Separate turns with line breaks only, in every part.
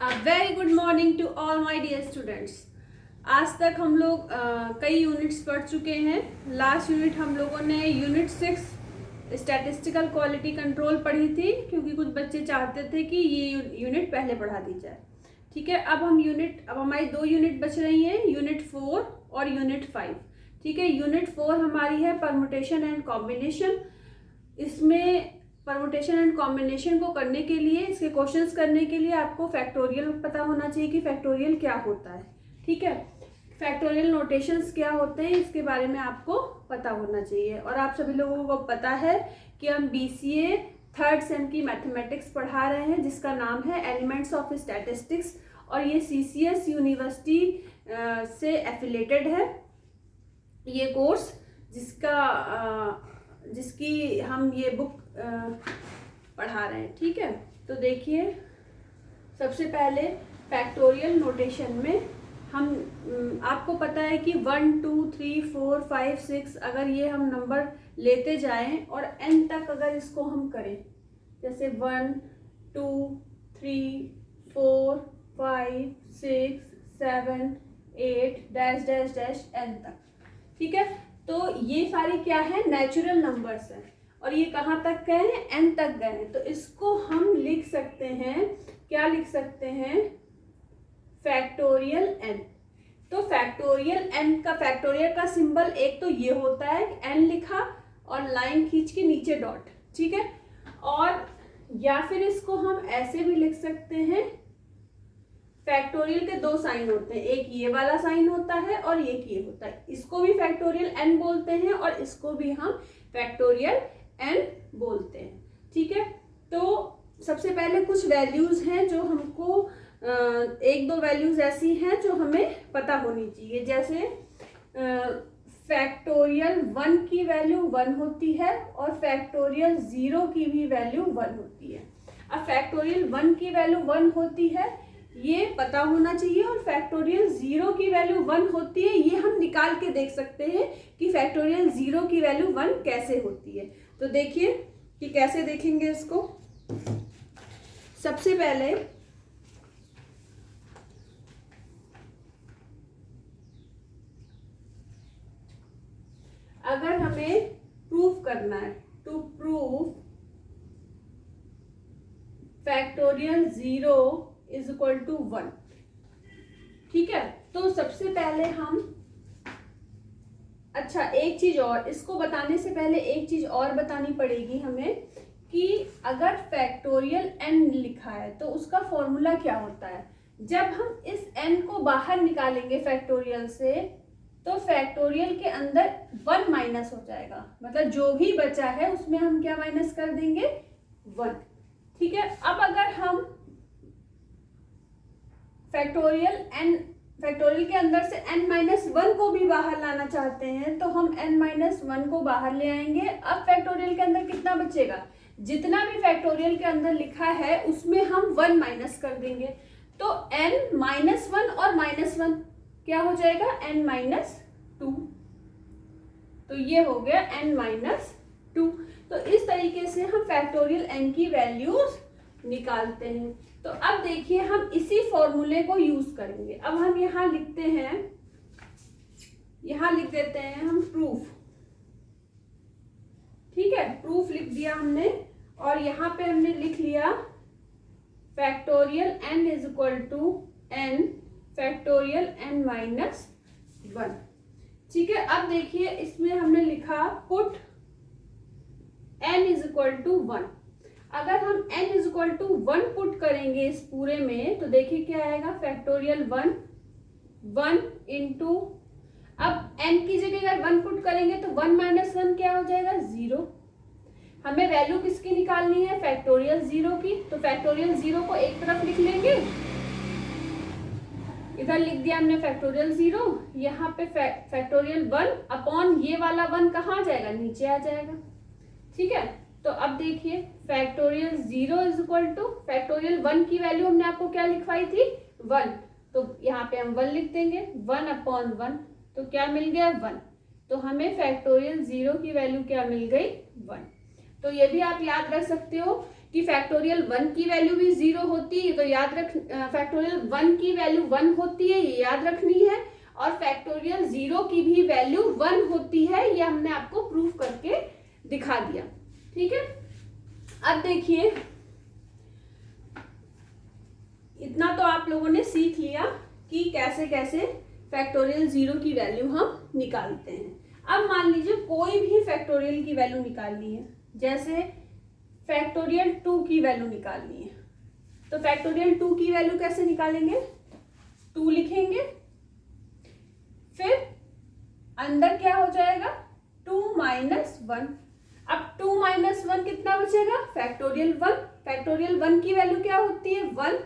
Very good morning to all my dear students. आज तक हम लोग कई यूनिट्स पढ़ चुके हैं। लास्ट यूनिट हम लोगों ने यूनिट 6 स्टैटिस्टिकल क्वालिटी कंट्रोल पढ़ी थी, क्योंकि कुछ बच्चे चाहते थे कि ये यूनिट पहले पढ़ा दी जाए। ठीक है, अब हमारी 2 यूनिट बच रही हैं, यूनिट 4 और यूनिट 5। ठीक है, यूनिट 4 हमारी है परमुटेशन एंड कॉम्बिनेशन। इसमें परमुटेशन एंड कॉम्बिनेशन को करने के लिए, इसके क्वेश्चंस करने के लिए आपको फैक्टोरियल पता होना चाहिए कि फैक्टोरियल क्या होता है। ठीक है, फैक्टोरियल नोटेशंस क्या होते हैं इसके बारे में आपको पता होना चाहिए। और आप सभी लोगों को पता है कि हम BCA 3rd सेम की मैथमेटिक्स पढ़ा रहे हैं, जिसका नाम है एलिमेंट्स ऑफ स्टैटिस्टिक्स, और ये CCS यूनिवर्सिटी से एफिलेटेड है ये कोर्स, जिसकी हम ये बुक पढ़ा रहे हैं। ठीक है, तो देखिए, सबसे पहले फैक्टोरियल नोटेशन में हम आपको पता है कि 1 2 3 4 5 6 अगर ये हम नंबर लेते जाएं और n तक अगर इसको हम करें, जैसे 1 2 3 4 5 6 7 8 डैश डैश डैश n तक। ठीक है, तो ये सारी क्या है, नेचुरल नंबर्स हैं, और ये कहाँ तक गए हैं, n तक गए हैं। तो इसको हम लिख सकते हैं, क्या लिख सकते हैं, फैक्टोरियल n। तो फैक्टोरियल n का, फैक्टोरियल का सिंबल एक तो ये होता है, n लिखा और लाइन खींच के नीचे डॉट। ठीक है, और या फिर इसको हम ऐसे भी लिख सकते हैं, फैक्टोरियल के 2 साइन होते हैं, एक ये वाला साइन होता है और एक ये होता है। इसको भी फैक्टोरियल n बोलते हैं और इसको भी हम फैक्टोरियल n बोलते हैं। ठीक है, तो सबसे पहले कुछ वैल्यूज हैं जो हमको 1-2 वैल्यूज ऐसी हैं जो हमें पता होनी चाहिए। जैसे फैक्टोरियल 1 की वैल्यू 1 होती है और फैक्टोरियल 0 की भी वैल्यू 1 होती है। अब फैक्टोरियल 1 की वैल्यू 1 होती है, ये पता होना चाहिए, और फैक्टोरियल 0 की वैल्यू 1 होती है, ये हम निकाल के देख सकते हैं कि फैक्टोरियल 0 की वैल्यू 1 कैसे होती है। तो देखिए कि कैसे देखेंगे इसको। सबसे पहले अगर हमें प्रूफ करना है, to prove factorial 0 is equal to 1। ठीक है, तो सबसे पहले हम, अच्छा एक चीज और, इसको बताने से पहले एक चीज और बतानी पड़ेगी हमें कि अगर फैक्टोरियल n लिखा है तो उसका फॉर्मूला क्या होता है। जब हम इस n को बाहर निकालेंगे फैक्टोरियल से, तो फैक्टोरियल के अंदर 1 माइनस हो जाएगा, मतलब जो भी बचा है उसमें हम क्या माइनस कर देंगे, 1। ठीक है, अब अगर हम फैक्टोरियल के अंदर से n-1 को भी बाहर लाना चाहते हैं, तो हम n-1 को बाहर ले आएंगे। अब फैक्टोरियल के अंदर कितना बचेगा, जितना भी फैक्टोरियल के अंदर लिखा है उसमें हम 1 माइनस कर देंगे। तो n-1 और -1 क्या हो जाएगा, n-2। तो ये हो गया n-2। तो इस तरीके से हम फैक्टोरियल n की वैल्यूज निकालते हैं। तो अब देखिए, हम इसी फॉर्मूले को यूज करेंगे। अब हम यहाँ लिखते हैं, यहाँ लिख देते हैं हम प्रूफ। ठीक है, प्रूफ लिख दिया हमने, और यहाँ पे हमने लिख लिया factorial n is equal to n factorial n-1। ठीक है, अब देखिए इसमें हमने लिखा put n is equal to 1। अगर हम n is equal to 1 put करेंगे इस पूरे में, तो देखिए क्या आएगा, फैक्टोरियल 1 इंटू, अब n की जगह अगर 1 पुट करेंगे तो 1 माइनस 1 क्या हो जाएगा, 0। हमें वैल्यू किसकी निकालनी है, फैक्टोरियल 0 की। तो फैक्टोरियल 0 को एक तरफ लिख लेंगे, इधर लिख दिया हमने फैक्टोरियल 0, यहाँ पे फैक्टोरियल 1 अपॉन ये वाला 1 कहाँ आ जाएगा, नीचे आ जाएगा। ठीक है, तो अब देखिए factorial 0 is equal to, factorial 1 की वैल्यू हमने आपको क्या लिखवाई थी, 1, तो यहाँ पे हम 1 लिख देंगे, 1 अपॉन 1, तो क्या मिल गया, 1। तो हमें फैक्टोरियल 0 की वैल्यू क्या मिल गई, 1। तो ये भी आप याद रख सकते हो कि फैक्टोरियल 1 की वैल्यू भी 0 होती है, तो याद रख, फैक्टोरियल 1 की वैल्यू 1 होती है, ये याद रखनी है, और फैक्टोरियल 0 की भी वैल्यू 1 होती है, ये हमने आपको प्रूफ करके दिखा दिया। ठीक है, अब देखिए, इतना तो आप लोगों ने सीख लिया कि कैसे कैसे फैक्टोरियल 0 की वैल्यू हम निकालते हैं। अब मान लीजिए कोई भी फैक्टोरियल की वैल्यू निकालनी है, जैसे फैक्टोरियल 2 की वैल्यू निकालनी है, तो फैक्टोरियल 2 की वैल्यू कैसे निकालेंगे, 2 लिखेंगे, फिर अंदर क्या हो जाएगा 2 माइनस 1। अब 2 माइनस 1 कितना बचेगा, फैक्टोरियल 1। फैक्टोरियल 1 की वैल्यू क्या होती है 1,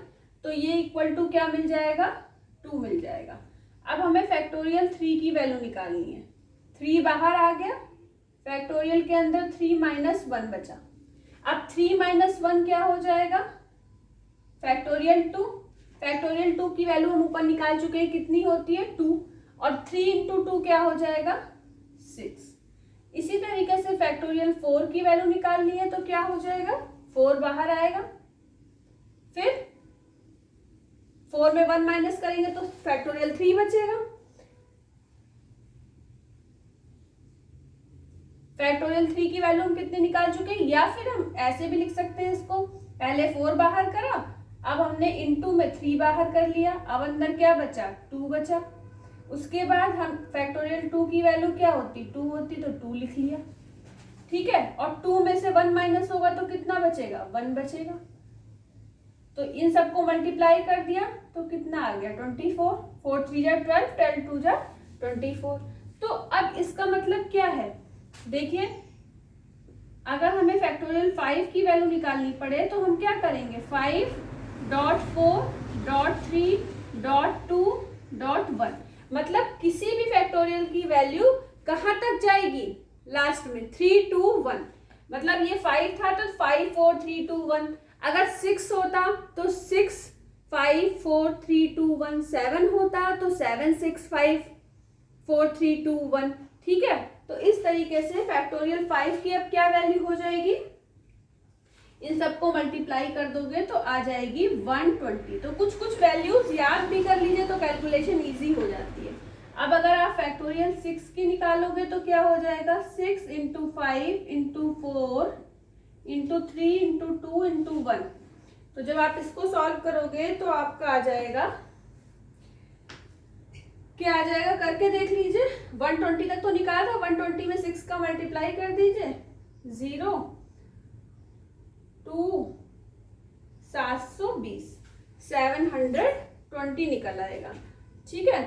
तो ये इक्वल टू क्या मिल जाएगा 2 मिल जाएगा। अब हमें फैक्टोरियल 3 की वैल्यू निकालनी है, 3 बाहर आ गया, फैक्टोरियल के अंदर 3 माइनस 1 बचा। अब 3 माइनस 1 क्या हो जाएगा, फैक्टोरियल 2। फैक्टोरियल 2 की वैल्यू हम ऊपर निकाल चुके हैं, कितनी होती है 2, और 3 इंटू 2 क्या हो जाएगा 6। इसी तरीके से फैक्टोरियल 4 की वैल्यू निकालनी है, तो क्या हो जाएगा 4 बाहर आएगा, फिर 4 में 1 माइनस करेंगे तो फैक्टोरियल 3 बचेगा। फैक्टोरियल 3 की वैल्यू हम कितने निकाल चुके हैं, या फिर हम ऐसे भी लिख सकते हैं इसको, पहले 4 बाहर करा, अब हमने इनटू में 3 बाहर कर लिया, अब अंदर क्या बचा 2 बचा। उसके बाद हम फैक्टोरियल 2 की वैल्यू क्या होती 2 होती, तो 2 लिख लिया। ठीक है, और 2 में से 1 माइनस होगा तो कितना बचेगा 1 बचेगा। तो इन सबको मल्टीप्लाई कर दिया तो कितना आ गया 24, 4 3 जा 12, 12 2 जा 24। तो अब इसका मतलब क्या है, देखिए अगर हमें फैक्टोरियल 5 की वैल्यू निकालनी पड़े तो हम क्या करेंगे 5.4.3.2.1, मतलब किसी भी फैक्टोरियल की वैल्यू कहाँ तक जाएगी, लास्ट में 3 2 1। मतलब ये 5 था तो 5 4 3 2 1, अगर 6 होता तो 6 5 4 3 2 1, 7 होता तो 7 6 5 4 3 2 1। ठीक है, तो इस तरीके से फैक्टोरियल 5 की अब क्या वैल्यू हो जाएगी, इन सबको मल्टीप्लाई कर दोगे तो आ जाएगी 120। तो कुछ कुछ वैल्यूज याद भी कर लीजिए तो कैलकुलेशन इजी हो जाती है। अब अगर आप फैक्टोरियल 6 की निकालोगे तो क्या हो जाएगा 6 into 5 into 4 into 3 into 2 into 1। तो जब आप इसको सॉल्व करोगे तो आपका आ जाएगा, क्या आ जाएगा करके देख लीजिए, 120 तक तो निकाला था, 120 में 6 का मल्टीप्लाई कर दीजिए, 0 2 720 720 निकल आएगा। ठीक है,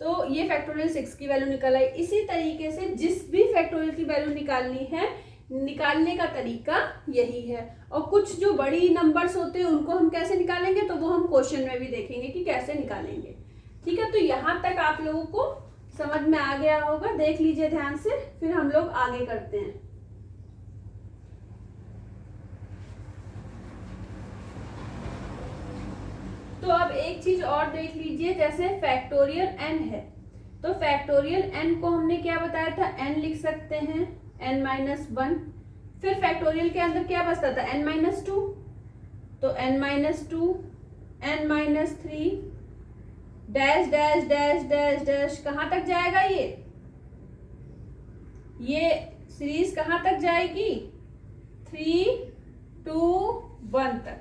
तो ये फैक्टोरियल 6 की वैल्यू निकल आई। इसी तरीके से जिस भी फैक्टोरियल की वैल्यू निकालनी है, निकालने का तरीका यही है। और कुछ जो बड़ी नंबर्स होते हैं उनको हम कैसे निकालेंगे तो वो हम क्वेश्चन में भी देखेंगे कि कैसे निकालेंगे। ठीक है, तो यहाँ तक आप लोगों को समझ में आ गया होगा, देख लीजिए ध्यान से, फिर हम लोग आगे करते हैं। तो अब एक चीज और देख लीजिए, जैसे फैक्टोरियल n है, तो फैक्टोरियल n को हमने क्या बताया था, n लिख सकते हैं n माइनस 1। फिर फैक्टोरियल के अंदर क्या बचता था n माइनस 2, तो n minus 2 n minus 3 dash dash dash dash dash, कहाँ तक जाएगा ये सीरीज कहाँ तक जाएगी 3 2 1 तक,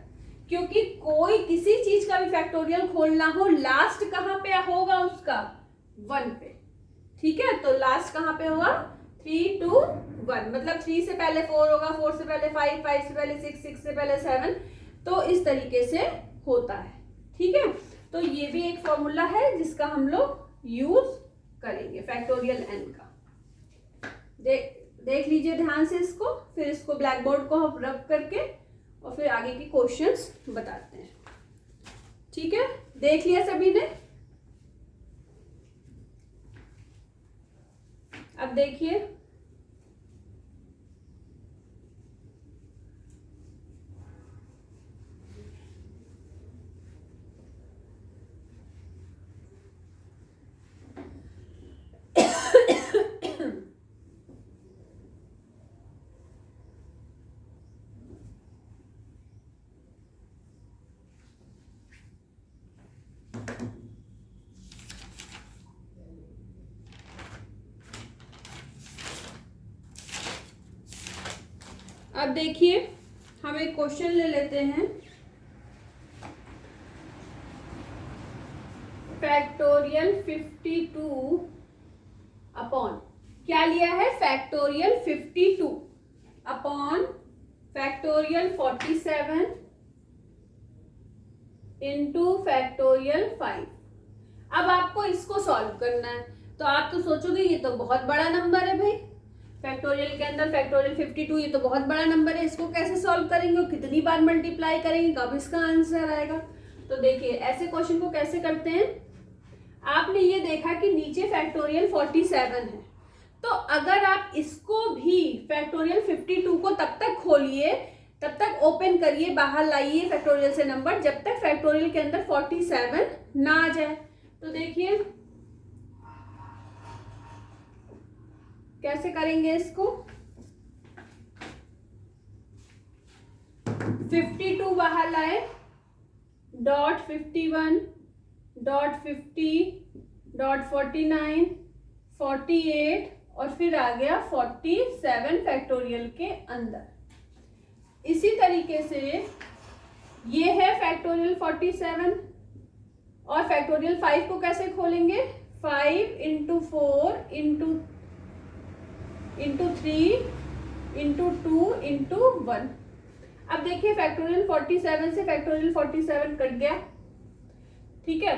क्योंकि कोई किसी चीज का भी फैक्टोरियल खोलना हो लास्ट कहाँ पे होगा उसका 1 पे। ठीक है, तो लास्ट कहाँ पे होगा 3 2 1, मतलब 3 से पहले 4 होगा, 4 से पहले 5, 5 से पहले 6, 6 से पहले 7, तो इस तरीके से होता है। ठीक है, तो ये भी एक फॉर्मूला है जिसका हम लोग यूज करेंगे फैक्टोरियल n का। देख लीजिए ध्यान से इसको, फिर इसको ब्लैक बोर्ड को हम रब करके और फिर आगे के क्वेश्चंस बताते हैं। ठीक है, देख लिया सभी ने। अब देखिए, अब देखिए हम एक क्वेश्चन ले लेते हैं, फैक्टोरियल 52 अपॉन, क्या लिया है, factorial 52 upon factorial 47 into factorial 5। अब आपको इसको सॉल्व करना है। तो आप तो सोचोगे ये तो बहुत बड़ा नंबर है भाई, फैक्टोरियल के अंदर फैक्टोरियल 52, ये तो बहुत बड़ा नंबर है, इसको कैसे सॉल्व करेंगे और कितनी बार मल्टीप्लाई करेंगे, कब इसका आंसर आएगा। तो देखिए ऐसे क्वेश्चन को कैसे करते हैं, आपने ये देखा कि नीचे फैक्टोरियल 47 है, तो अगर आप इसको भी फैक्टोरियल 52 को तब तक खोलिए, तब तक ओपन करिए, बाहर लाइए फैक्टोरियल से नंबर, जब तक फैक्टोरियल के अंदर 47 ना आ जाए। तो देखिए कैसे करेंगे इसको, 52 बाहर लाए, डॉट 51 डॉट 50 डॉट 49 48 और फिर आ गया 47 फैक्टोरियल के अंदर। इसी तरीके से ये है फैक्टोरियल 47 और फैक्टोरियल 5 को कैसे खोलेंगे, 5 इंटू 4 इंटू 3 इंटू 2 इंटू 1। अब देखिए फैक्टोरियल 47 से फैक्टोरियल 47 कट गया, ठीक है,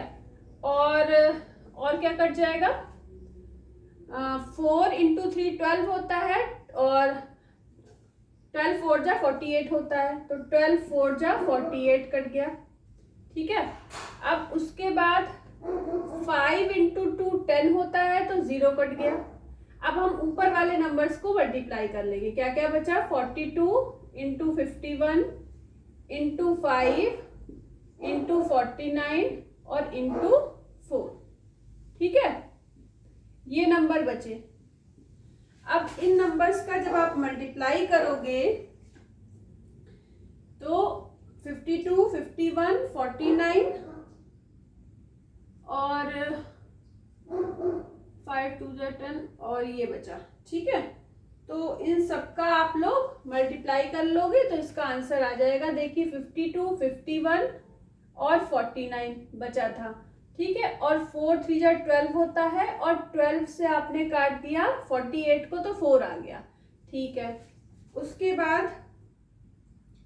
और क्या कट जाएगा, 4 इंटू 3 12 होता है और 12 4 जा 48 होता है, तो 12 4 जा 48 कट गया, ठीक है। अब उसके बाद 5 इंटू 2 10 होता है, तो 0 कट गया। अब हम ऊपर वाले नंबर्स को मल्टीप्लाई कर लेंगे, क्या क्या बचा, 42 इंटू 51 इंटू 5 इंटू 49 और इंटू 4, ठीक है, ये नंबर बचे। अब इन नंबर्स का जब आप मल्टीप्लाई करोगे तो 52 51 49 और 5 2 10 और ये बचा, ठीक है। तो इन सबका आप लोग मल्टीप्लाई कर लोगे तो इसका आंसर आ जाएगा। देखिए 52 51 और 49 बचा था, ठीक है, और 4 3 जा 12 होता है और 12 से आपने काट दिया 48 को, तो 4 आ गया, ठीक है। उसके बाद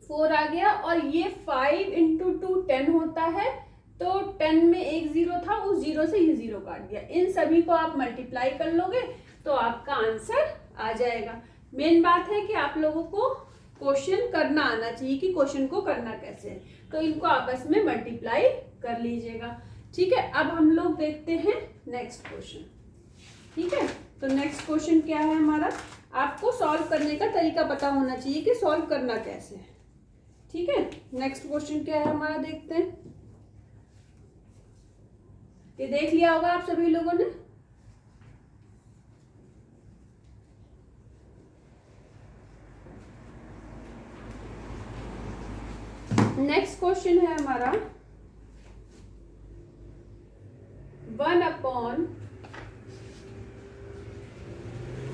4 आ गया और ये 5 इंटू 2 10 होता है, तो 10 में एक 0 था, उस 0 से ये 0 काट दिया। इन सभी को आप मल्टीप्लाई कर लोगे तो आपका आंसर आ जाएगा। मेन बात है कि आप लोगों को क्वेश्चन करना आना चाहिए कि क्वेश्चन को करना कैसे है, तो इनको आपस में मल्टीप्लाई कर लीजिएगा, ठीक है। अब हम लोग देखते हैं नेक्स्ट क्वेश्चन, ठीक है। तो नेक्स्ट क्वेश्चन क्या है हमारा, आपको सॉल्व करने का तरीका पता होना चाहिए कि सॉल्व करना कैसे है, ठीक है। नेक्स्ट क्वेश्चन क्या है हमारा, देखते हैं। ये देख लिया होगा आप सभी लोगों ने, नेक्स्ट क्वेश्चन है हमारा 1 upon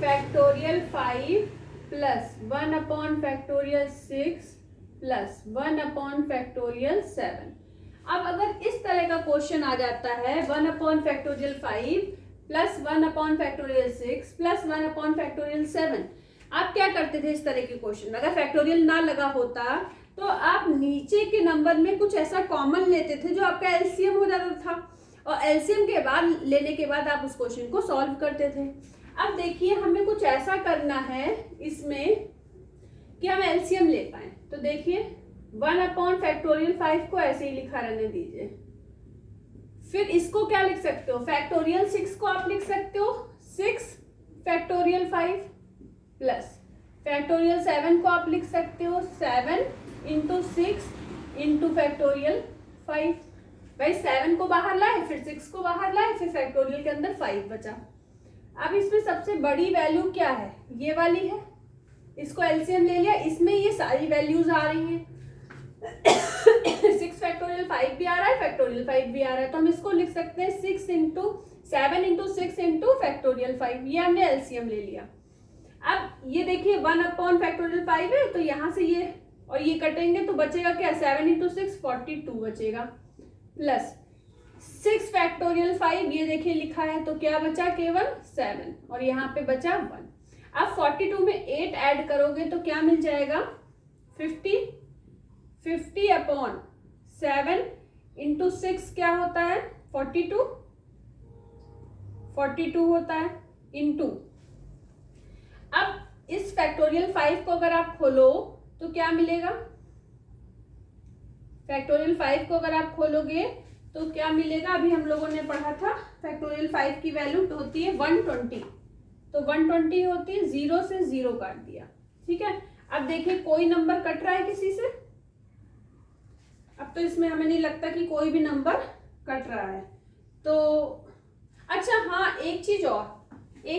factorial 5 plus 1 upon factorial 6 plus 1 upon factorial 7। अब अगर इस तरह का क्वेश्चन आ जाता है 1 upon factorial 5 plus 1 upon factorial 6 plus 1 upon factorial 7, आप क्या करते थे इस तरह के क्वेश्चन में, अगर फैक्टोरियल ना लगा होता तो आप नीचे के नंबर में कुछ ऐसा कॉमन लेते थे जो आपका एलसीएम हो जाता था, और एलसीएम के बाद लेने के बाद आप उस क्वेश्चन को सॉल्व करते थे। अब देखिए हमें कुछ ऐसा करना है इसमें कि हम एलसीएम ले पाए। तो देखिए 1 अपॉन फैक्टोरियल 5 को ऐसे ही लिखा रहने दीजिए, फिर इसको क्या लिख सकते हो, फैक्टोरियल 6 को आप लिख सकते हो 6 फैक्टोरियल 5 प्लस फैक्टोरियल 7 को आप लिख सकते हो 7 इंटू 6 इंटू फैक्टोरियल 5। भाई 7 को बाहर लाए, फिर 6 को बाहर लाए, फिर फैक्टोरियल के अंदर 5 बचा। अब इसमें सबसे बड़ी वैल्यू क्या है, ये वाली है, इसको एलसीएम ले लिया, इसमें ये सारी वैल्यूज आ रही हैं 6 फैक्टोरियल 5 भी आ रहा है, फैक्टोरियल 5 भी आ रहा है, तो हम इसको लिख सकते हैं 6 इंटू 7 इंटू 6 इंटू फैक्टोरियल 5, ये हमने एलसीएम ले लिया। अब ये देखिए 1/(5) है, तो यहाँ से ये और ये कटेंगे तो बचेगा क्या, 7 × 6 42 बचेगा, प्लस 6 फैक्टोरियल 5 ये देखिए लिखा है, तो क्या बचा, केवल 7 और यहाँ पे बचा 1। अब 42 में 8 ऐड करोगे तो क्या मिल जाएगा, 50। 50/7 × 6 क्या होता है, 42 होता है, इंटू, अब इस फैक्टोरियल 5 को अगर आप खोलो तो क्या मिलेगा, फैक्टोरियल 5 को अगर आप खोलोगे तो क्या मिलेगा, अभी हम लोगों ने पढ़ा था फैक्टोरियल 5 की वैल्यू तो होती है 120, तो 120 होती है, 0 से 0 काट दिया, ठीक है। अब देखिए कोई नंबर कट रहा है किसी से, अब तो इसमें हमें नहीं लगता कि कोई भी नंबर कट रहा है, तो अच्छा हाँ, एक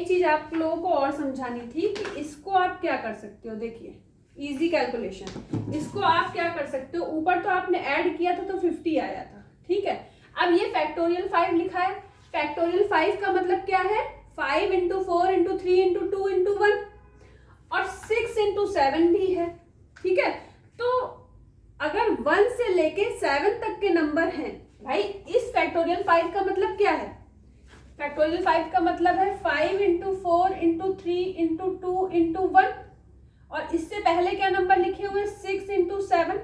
चीज आप लोगों को और समझानी थी कि इसको आप क्या कर सकते हो, देखिए इजी कैलकुलेशन, इसको आप क्या कर सकते हो, ऊपर तो आपने ऐड किया था तो 50 आया था, ठीक है। अब ये फैक्टोरियल 5 लिखा है, फैक्टोरियल 5 का मतलब क्या है, 5 × 4 × 3 × 2 × 1 और 6 × 7 भी है, ठीक है। तो अगर 1 से लेके 7 तक के नंबर हैं भाई, इस फैक्टोरियल 5 का मतलब क्या है, फैक्टोरियल 5 का मतलब है 5 × 4 × 3 × 2 × 1 और इससे पहले क्या नंबर लिखे हुए, 6 × 7,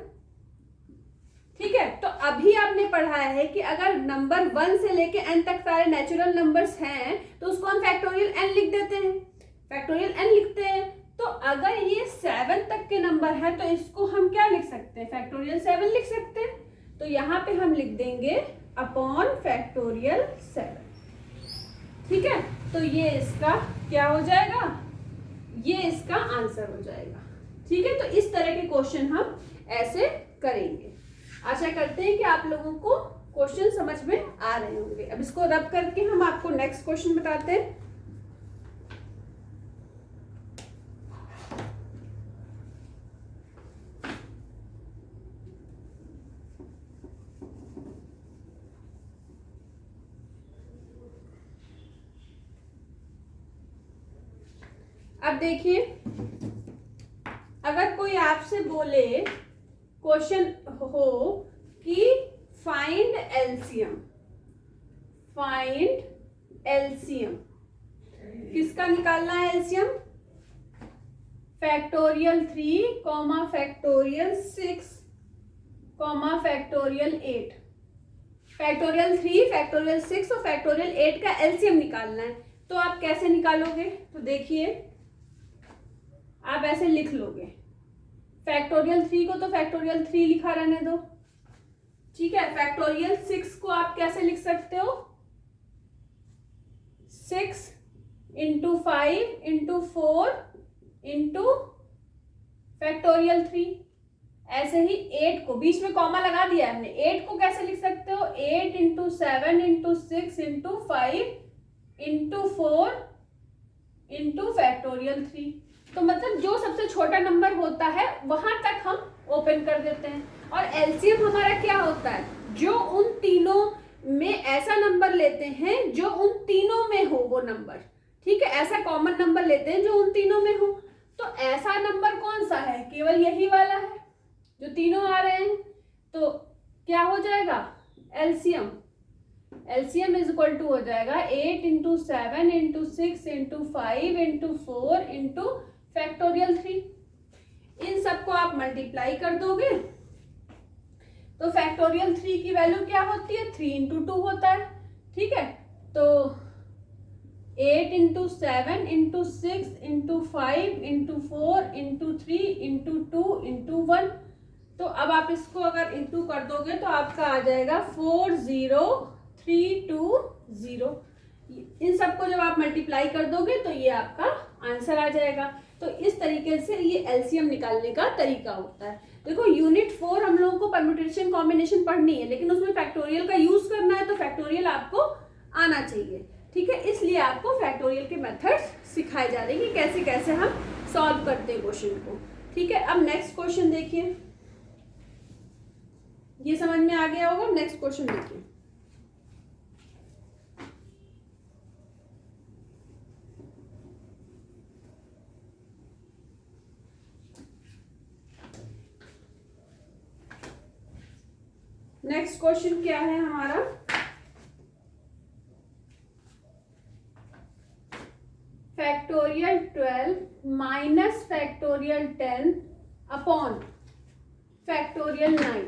ठीक है। तो अभी आपने पढ़ा है कि अगर नंबर 1 से लेके n तक सारे नेचुरल नंबर्स हैं तो उसको हम फैक्टोरियल n लिख देते हैं, फैक्टोरियल n लिखते हैं। तो अगर ये 7 तक के नंबर है तो इसको हम क्या लिख सकते हैं, फैक्टोरियल 7 लिख सकते हैं। तो यहाँ पे हम लिख देंगे अपॉन फैक्टोरियल 7, ठीक है। तो ये इसका क्या हो जाएगा, ये इसका आंसर हो जाएगा, ठीक है। तो इस तरह के क्वेश्चन हम ऐसे करेंगे। आशा करते हैं कि आप लोगों को क्वेश्चन समझ में आ रहे होंगे। अब इसको रब करके हम आपको नेक्स्ट क्वेश्चन बताते हैं। अब देखिए, अगर कोई आपसे बोले क्वेश्चन हो कि फाइंड एलसीएम किसका निकालना है, LCM factorial 3, factorial 6, factorial 8, factorial 3, factorial 6 और फैक्टोरियल 8 का एलसीएम निकालना है। तो आप कैसे निकालोगे, तो देखिए आप ऐसे लिख लोगे, फैक्टोरियल 3 को तो फैक्टोरियल 3 लिखा रहने दो, ठीक है। फैक्टोरियल 6 को आप कैसे लिख सकते हो, 6 × 5 × 4 × फैक्टोरियल 3। ऐसे ही 8 को बीच में कॉमा लगा दिया है हमने, 8 को कैसे लिख सकते हो, 8 × 7 × 6 × 5 × 4 × फैक्टोरियल 3। तो मतलब जो सबसे छोटा नंबर होता है वहां तक हम ओपन कर देते हैं। और एलसीएम हमारा क्या होता है, जो उन तीनों में ऐसा नंबर लेते हैं जो उन तीनों में हो वो नंबर, ठीक है। ऐसा कॉमन नंबर लेते हैं जो उन तीनों में हो। तो ऐसा नंबर कौन सा है, केवल यही वाला है जो तीनों आ रहे हैं। तो क्या हो जाएगा, एलसीएम इज इक्वल टू हो जाएगा 8 × 7 × 6 × 5 × 4 × फैक्टोरियल 3। इन सबको आप मल्टीप्लाई कर दोगे तो फैक्टोरियल 3 की वैल्यू क्या होती है, 3 × 2 होता है, ठीक है। तो 8 × 7 × 6 × 5 × 4 × 3 × 2 × 1। तो अब आप इसको अगर इंटू कर दोगे तो आपका आ जाएगा 40320। इन सबको जब आप मल्टीप्लाई कर दोगे तो ये आपका आंसर आ जाएगा। तो इस तरीके से ये एलसीएम निकालने का तरीका होता है। देखो यूनिट 4 हम लोगों को परम्यूटेशन कॉम्बिनेशन पढ़नी है, लेकिन उसमें फैक्टोरियल का यूज करना है, तो फैक्टोरियल आपको आना चाहिए, ठीक है। इसलिए आपको फैक्टोरियल के मेथड्स सिखाए जा रहे हैं कि कैसे कैसे हम सॉल्व करते हैं क्वेश्चन को, ठीक है। अब नेक्स्ट क्वेश्चन देखिए, ये समझ में आ गया होगा। नेक्स्ट क्वेश्चन देखिए, नेक्स्ट क्वेश्चन क्या है हमारा, factorial 12 minus factorial 10 upon factorial 9।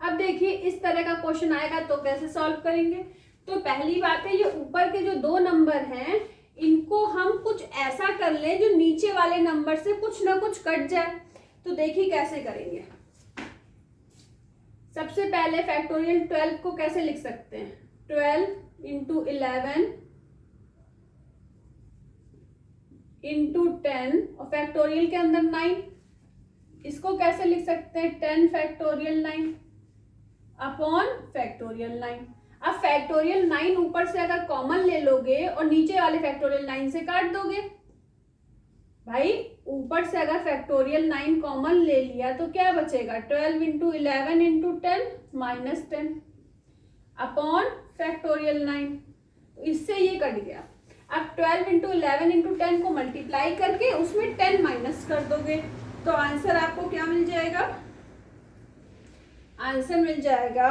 अब देखिए इस तरह का क्वेश्चन आएगा तो कैसे सॉल्व करेंगे। तो पहली बात है, ये ऊपर के जो दो नंबर हैं इनको हम कुछ ऐसा कर लें जो नीचे वाले नंबर से कुछ ना कुछ कट जाए। तो देखिए कैसे करेंगे। सबसे पहले फैक्टोरियल 12 को कैसे लिख सकते हैं, 12 इंटू 11 इंटू 10 और फैक्टोरियल के अंदर 9। इसको कैसे लिख सकते हैं, 10 फैक्टोरियल 9 अपॉन फैक्टोरियल 9। अब फैक्टोरियल 9 ऊपर से अगर कॉमन ले लोगे और नीचे वाले फैक्टोरियल 9 से काट दोगे, भाई ऊपर से अगर फैक्टोरियल 9 कॉमन ले लिया तो क्या बचेगा, 12 into 11 into 10 minus 10 upon factorial 9। तो इससे ये कट गया। अब 12 इंटू 11 इंटू 10 को मल्टीप्लाई करके उसमें 10 माइनस कर दोगे तो आंसर आपको क्या मिल जाएगा, आंसर मिल जाएगा,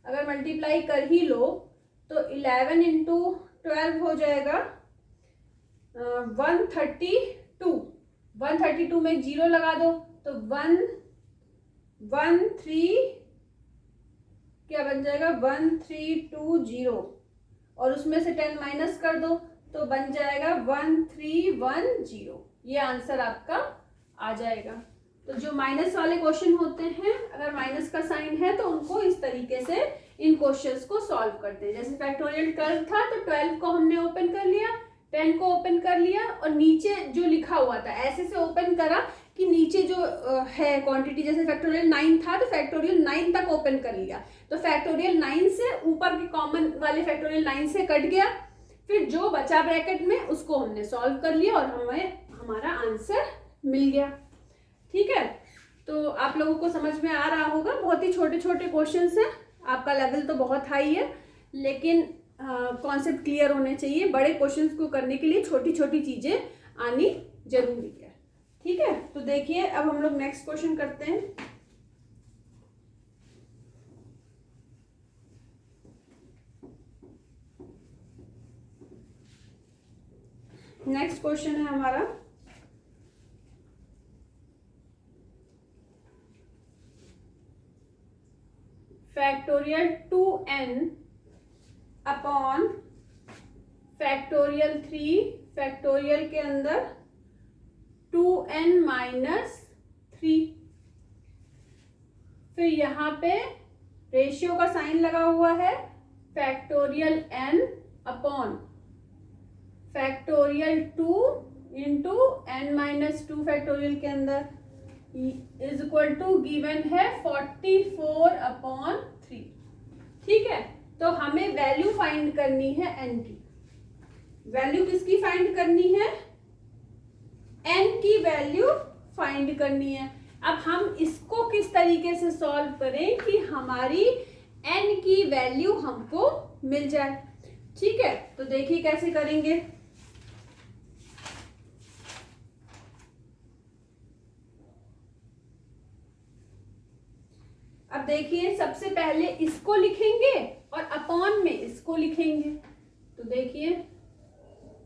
अगर मल्टीप्लाई कर ही लो तो 11 इंटू 12 हो जाएगा 132। 132 में 0 लगा दो तो 113 क्या बन जाएगा, 1320 और उसमें से 10 माइनस कर दो तो बन जाएगा 1310। ये आंसर आपका आ जाएगा। तो जो माइनस वाले क्वेश्चन होते हैं अगर माइनस का साइन है तो उनको इस तरीके से इन क्वेश्चंस को सॉल्व करते हैं। जैसे फैक्टोरियल 12 था तो 12 को हमने ओपन कर लिया, 10 को ओपन कर लिया और नीचे जो लिखा हुआ था ऐसे से ओपन करा कि नीचे जो है क्वांटिटी, जैसे फैक्टोरियल 9 था तो फैक्टोरियल 9 तक ओपन कर लिया तो फैक्टोरियल 9 से ऊपर के कॉमन वाले फैक्टोरियल 9 से कट गया, फिर जो बचा ब्रैकेट में उसको हमने सॉल्व कर लिया और हमें हमारा आंसर मिल गया। ठीक है, तो आप लोगों को समझ में आ रहा होगा। बहुत ही छोटे छोटे क्वेश्चंस हैं, आपका लेवल तो बहुत हाई है लेकिन कॉन्सेप्ट क्लियर होने चाहिए। बड़े क्वेश्चंस को करने के लिए छोटी छोटी चीजें आनी जरूरी है। ठीक है, तो देखिए अब हम लोग नेक्स्ट क्वेश्चन करते हैं। नेक्स्ट क्वेश्चन है हमारा factorial 2n upon factorial 3 factorial के अंदर 2n माइनस 3। फिर यहाँ पे रेशियो का साइन लगा हुआ है, factorial n upon factorial 2 into n minus 2 factorial के अंदर इज इक्वल टू गिवन है 44 अपॉन 3। ठीक है, तो हमें वैल्यू फाइंड करनी है n की। वैल्यू किसकी फाइंड करनी है, n की वैल्यू फाइंड करनी है। अब हम इसको किस तरीके से सॉल्व करें कि हमारी n की वैल्यू हमको मिल जाए। ठीक है, तो देखिए कैसे करेंगे। अब देखिए सबसे पहले इसको लिखेंगे और अपॉन में इसको लिखेंगे। तो देखिए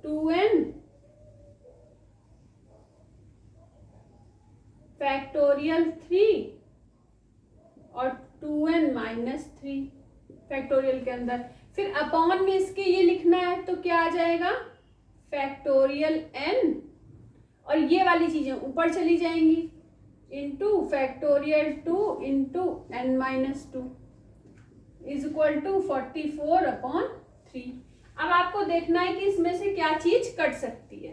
2n फैक्टोरियल 3 और 2n माइनस 3 फैक्टोरियल के अंदर, फिर अपॉन में इसके ये लिखना है तो क्या आ जाएगा, फैक्टोरियल n और ये वाली चीजें ऊपर चली जाएंगी into factorial 2 into n minus 2 is equal to 44 upon 3। अब आपको देखना है कि इसमें से क्या चीज कट सकती है।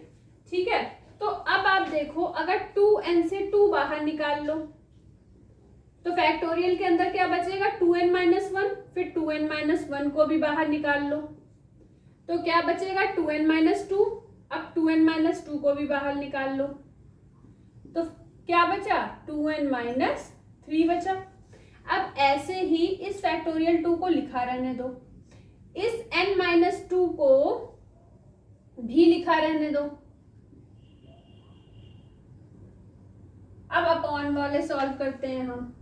ठीक है, तो अब आप देखो अगर 2n से 2 बाहर निकाल लो तो फैक्टोरियल के अंदर क्या बचेगा, 2n माइनस 1, फिर 2n माइनस 1 को भी बाहर निकाल लो तो क्या बचेगा, 2n माइनस 2। अब 2n माइनस 2 को भी बाहर निकाल लो तो क्या बचा, 2n माइनस 3 बचा। अब ऐसे ही इस फैक्टोरियल 2 को लिखा रहने दो, इस n माइनस 2 को भी लिखा रहने दो। अब अपॉन वाले सॉल्व करते हैं हम।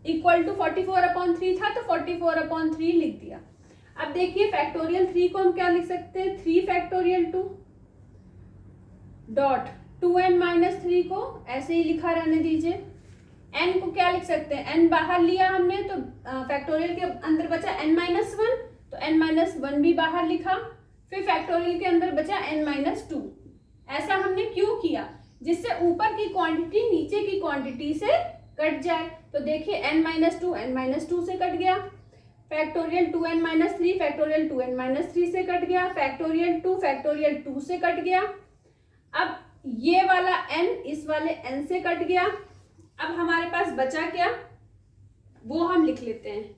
इक्वल टू 44/3 था तो 44/3 लिख दिया। अब देखिए फैक्टोरियल 3 को हम क्या लिख सकते हैं, 3 फैक्टोरियल 2 डॉट 2n-3 को ऐसे ही लिखा रहने दीजिए। n को क्या लिख सकते हैं, n बाहर लिया हमने तो फैक्टोरियल के अंदर बचा n-1 तो n-1 भी बाहर लिखा, फिर फैक्टोरियल के अंदर बचा n-2। ऐसा हमने क्यों किया, जिससे ऊपर की क्वांटिटी नीचे की क्वांटिटी से कट जाए। तो देखिए n-2 से कट गया, फैक्टोरियल 2n-3 फैक्टोरियल 2n-3 से कट गया, फैक्टोरियल 2 से कट गया। अब ये वाला n इस वाले n से कट गया। अब हमारे पास बचा क्या, वो हम लिख लेते हैं।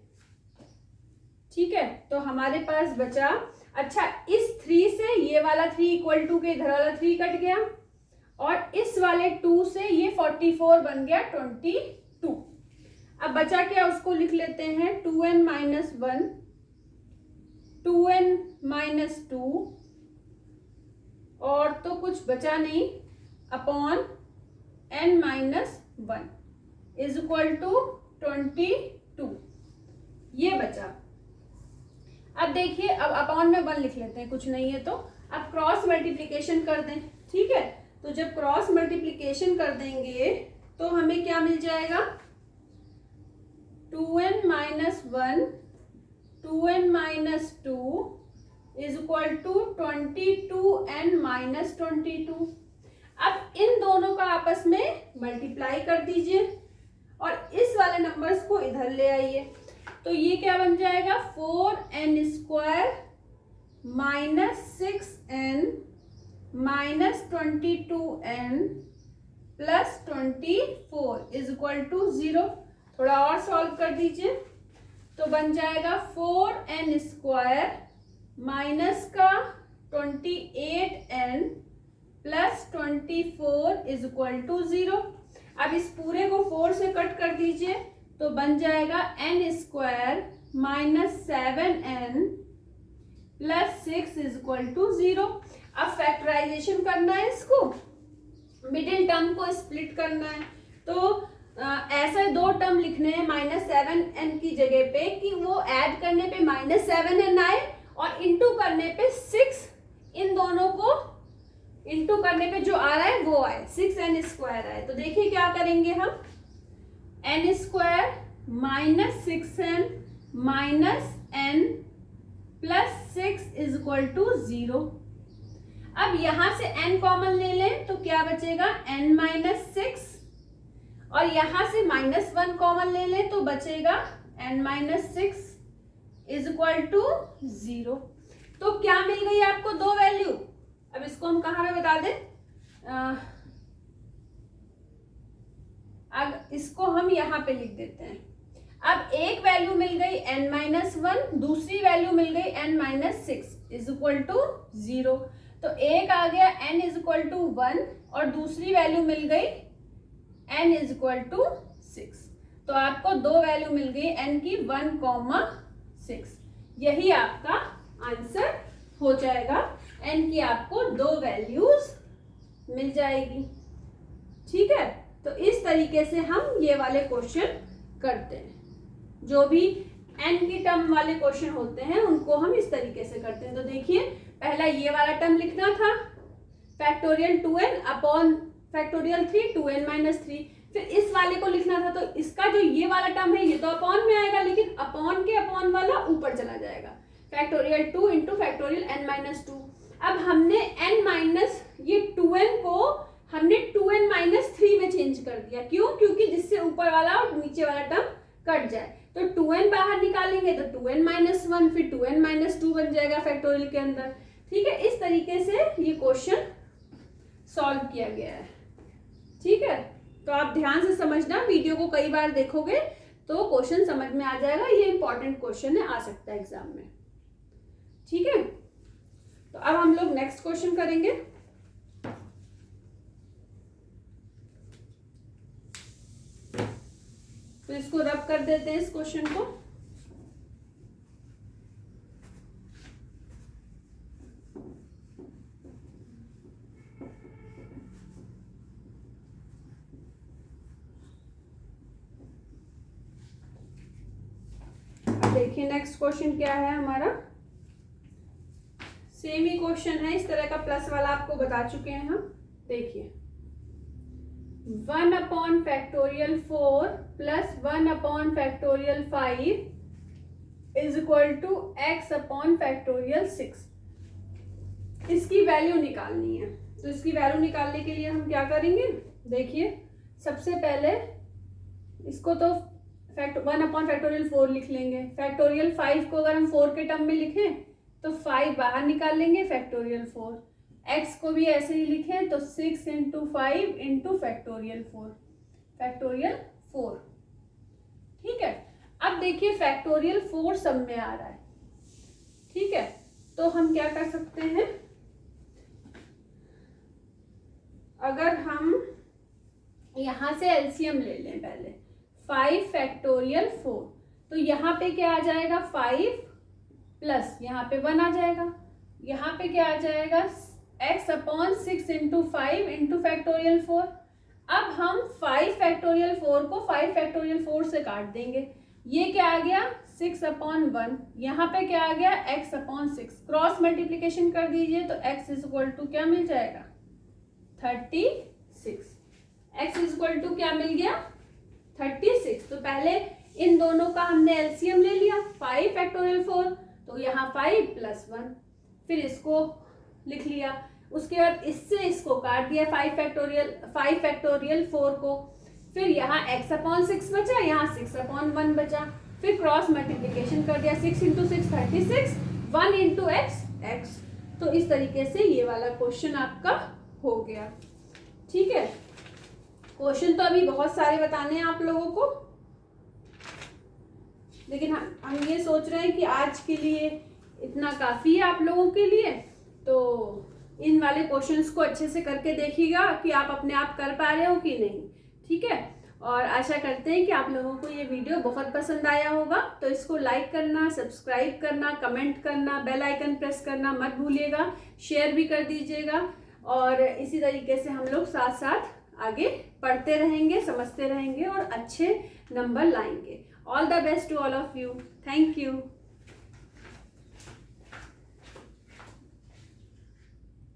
ठीक है, तो हमारे पास बचा, अच्छा इस 3 से ये वाला 3 इक्वल टू के इधर वाला 3 कट गया, और इस वाले 2 से ये 44 बन गया 22। अब बचा क्या, उसको लिख लेते हैं 2n-1 2n-2 और तो कुछ बचा नहीं upon n-1 is equal to 22, ये बचा। अब देखिए, अब अपॉन में 1 लिख लेते हैं, कुछ नहीं है तो। अब क्रॉस मल्टीप्लिकेशन कर दें, ठीक है। तो जब क्रॉस मल्टीप्लिकेशन कर देंगे तो हमें क्या मिल जाएगा, 2n-1 2n-2 is equal to 22n-22। अब इन दोनों का आपस में मल्टीप्लाई कर दीजिए और इस वाले नंबर्स को इधर ले आइए। तो ये क्या बन जाएगा, 4n² - 6n - 22n plus 24 is equal to 0। थोड़ा और सॉल्व कर दीजिए तो बन जाएगा 4n² माइनस का 28n plus 24 is equal to 0। अब इस पूरे को 4 से कट कर दीजिए तो बन जाएगा n² - 7n plus 6 is equal to 0। अब फैक्टराइजेशन करना है, इसको मिडिल टर्म को स्प्लिट करना है। तो ऐसे 2 टर्म लिखने हैं -7n की जगह पे कि वो ऐड करने पे -7n आए और इंटू करने पे 6, इन दोनों को इंटू करने पे जो आ रहा है वो आए, 6n² आए। तो देखिए क्या करेंगे हम, n² - 6n minus n plus 6 is equal to 0। अब यहां से n कॉमन ले लें तो क्या बचेगा, n-6, और यहां से -1 कॉमन ले लें तो बचेगा n-6 इज इक्वल टू 0। तो क्या मिल गई आपको, 2 वैल्यू। अब इसको हम कहाँ पे बता दें, अब इसको हम यहाँ पे लिख देते हैं। अब एक वैल्यू मिल गई n-1, दूसरी वैल्यू मिल गई n-6 इज इक्वल टू 0। तो एक आ गया n इज इक्वल टू 1 और दूसरी वैल्यू मिल गई n इज इक्वल टू 6। तो आपको 2 वैल्यू मिल गई n की 1,6। यही आपका आंसर हो जाएगा, n की आपको 2 वैल्यूज मिल जाएगी। ठीक है, तो इस तरीके से हम ये वाले क्वेश्चन करते हैं। जो भी n की टर्म वाले क्वेश्चन होते हैं उनको हम इस तरीके से करते हैं। तो देखिए, पहला ये वाला टर्म लिखना था, factorial 2n upon factorial 3 2n-3। फिर इस वाले को लिखना था, तो इसका जो ये वाला टर्म है ये तो अपॉन में आएगा, लेकिन अपॉन के अपॉन वाला ऊपर चला जाएगा, फैक्टोरियल 2 इंटू फैक्टोरियल n-2। अब हमने ये 2n को हमने 2n-3 में चेंज कर दिया। क्यों, क्योंकि जिससे ऊपर वाला और नीचे वाला टर्म कट जाए। तो 2n बाहर निकालेंगे तो 2n-1 फिर 2n-2 बन जाएगा फैक्टोरियल के अंदर। ठीक है, इस तरीके से ये क्वेश्चन सॉल्व किया गया है। ठीक है, तो आप ध्यान से समझना, वीडियो को कई बार देखोगे तो क्वेश्चन समझ में आ जाएगा। ये इंपॉर्टेंट क्वेश्चन है, आ सकता है एग्जाम में। ठीक है, तो अब हम लोग नेक्स्ट क्वेश्चन करेंगे। तो इसको रब कर देते हैं, इस क्वेश्चन को। देखिए नेक्स्ट क्वेश्चन क्या है हमारा, सेम ही क्वेश्चन है, इस तरह का प्लस वाला आपको बता चुके हैं हम। देखिए 1 upon factorial 4 plus 1 upon factorial 5 is equal to x upon factorial 6। इसकी वैल्यू निकालनी है। तो इसकी वैल्यू निकालने के लिए हम क्या करेंगे, देखिए सबसे पहले इसको तो 1 अपॉन फैक्टोरियल 4 लिख लेंगे। फैक्टोरियल 5 को अगर हम 4 के टर्म में लिखें तो 5 बाहर निकाल लेंगे, फैक्टोरियल 4। x को भी ऐसे ही लिखें तो 6 इंटू 5 इंटू फैक्टोरियल 4, फैक्टोरियल 4। ठीक है, अब देखिए फैक्टोरियल 4 सब में आ रहा है। ठीक है, तो हम क्या कर सकते हैं, अगर हम यहां से एलसीएम ले लें पहले, 5 फैक्टोरियल 4, तो यहाँ पे क्या आ जाएगा 5 प्लस यहाँ पे 1 आ जाएगा, यहाँ पे क्या आ जाएगा x upon 6 into 5 into factorial 4। अब हम 5 फैक्टोरियल 4 को 5 फैक्टोरियल 4 से काट देंगे, ये क्या आ गया 6 अपॉन 1, यहाँ पे क्या आ गया x अपॉन 6। क्रॉस मल्टीप्लीकेशन कर दीजिए तो x इज इक्वल टू क्या मिल जाएगा 36। x इज इक्वल टू क्या मिल गया 36। तो पहले इन दोनों का हमने एलसीएम ले लिया, 5 फैक्टोरियल 4, तो यहाँ 5 प्लस 1, फिर इसको लिख लिया। उसके बाद इससे इसको काट दिया 5 फैक्टोरियल 4 को, फिर यहाँ x अपॉन 6 बचा, यहाँ 6 अपॉन 1 बचा, फिर क्रॉस मल्टीप्लीकेशन कर दिया, 6 इंटू 6 36, 1 इंटू x। तो इस तरीके से ये वाला क्वेश्चन आपका हो गया। ठीक है, क्वेश्चन तो अभी बहुत सारे बताने हैं आप लोगों को, लेकिन हम ये सोच रहे हैं कि आज के लिए इतना काफ़ी है आप लोगों के लिए। तो इन वाले क्वेश्चंस को अच्छे से करके देखिएगा कि आप अपने आप कर पा रहे हो कि नहीं। ठीक है, और आशा करते हैं कि आप लोगों को ये वीडियो बहुत पसंद आया होगा। तो इसको लाइक करना, सब्सक्राइब करना, कमेंट करना, बेल आइकन प्रेस करना मत भूलिएगा, शेयर भी कर दीजिएगा। और इसी तरीके से हम लोग साथ साथ आगे पढ़ते रहेंगे, समझते रहेंगे और अच्छे नंबर लाएंगे। All the best to all of you. Thank you.